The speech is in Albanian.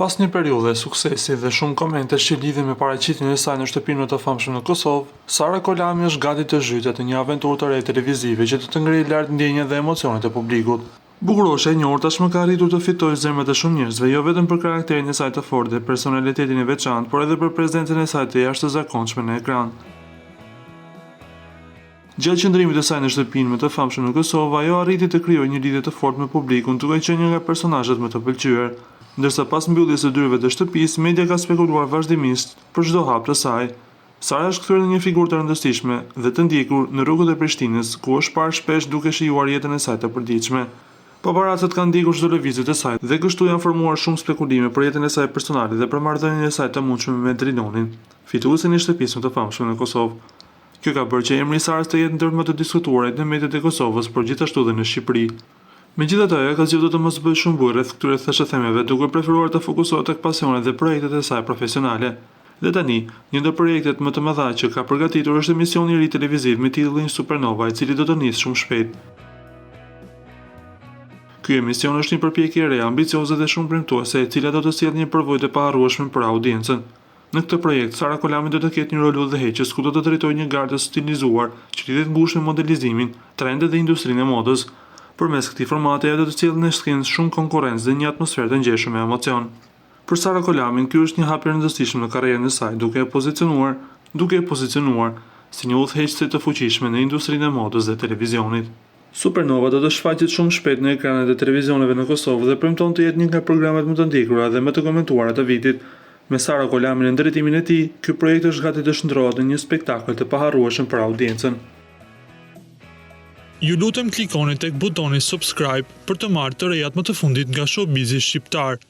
Pas një periudhe suksesi dhe shumë komente që lidhen me paraqitjen e saj në shtëpinë më të famshme në Kosovë, Sara Kolami është gati të zhytet në një aventurë të re televizive që të ngrijë lart ndjenjat dhe emocionet e publikut. Bukuroshja e njohur tashmë ka arritur të fitojë zemrat e shumë njerëzve, jo vetëm për karakterin e saj të fortë dhe personalitetin e veçantë, por edhe për prezencën e saj të jashtëzakonshme në ekran. Gjatë qëndrimit të saj në shtëpinë më të famshme në Kosovë, ajo arriti të krijojë një lidhje të fortë me publikun, duke qenë një nga personazhet më të pëlqyer. Ndërsa pas mbylljes së dyrave të shtëpisë, media ka spekuluar vazhdimisht për çdo hap të saj. Sara është kthyer në një figurë të rëndësishme dhe të ndjekur në rrugët e Prishtinës, ku është parë shpesh duke shijuar jetën e saj të përditshme. Paparacët kanë ndjekur çdo lëvizje të saj dhe kështu janë formuar shumë spekulime për jetën e saj personale dhe për marrëdhënien e saj të mundshme me Drilonin, fituesin e shtëpisë më të famshme në Kosovë. Kjo ka bërë që emri i Sarës të jetë ndër më të diskutuarit në mediat e Kosovës, por gjithashtu edhe në Shqipëri. Megjithatë, ajo ka zgjedhur të mos bëjë shumë bujë rreth këtyre thashëthemeve, duke preferuar të fokusohet tek pasionet dhe projektet e saj profesionale. Dhe tani, një ndër projektet më të mëdha që ka përgatitur është emisioni i ri televiziv me titullin Supernova, i cili do të nisë shumë shpejt. Ky emision është një përpjekje e re, ambicioze dhe shumë premtuese, e cila do të sjellë një përvojë të paharrueshme për audiencën. Në këtë projekt, Sara Kolami do të ketë një rol udhëheqës ku do të drejtojë një garë të stilizuar që lidhet ngushtë me modelizimin, trendet dhe industrinë e modës. Përmes këtij formati ajo do të sjellë në skenë shumë konkurrencë dhe një atmosferë të ngjeshme me emocion. Për Sara Kolamin, ky është një hap i rëndësishëm në karrierën e saj, duke e pozicionuar si një udhëheqëse të fuqishme në industrinë e modës dhe televizionit. Supernova do të shfaqet shumë shpejt në ekranet e televizioneve në Kosovë dhe premton të jetë një nga programet më të ndjekura dhe më të komentuara të vitit. Me Sara Kolamin në drejtimin e tij, ky projekt është gati të shndrohet në një spektakël të paharrueshëm për audiencën. Ju lutem klikoni tek butoni subscribe për të marrë të rejat më të fundit nga showbizi shqiptar.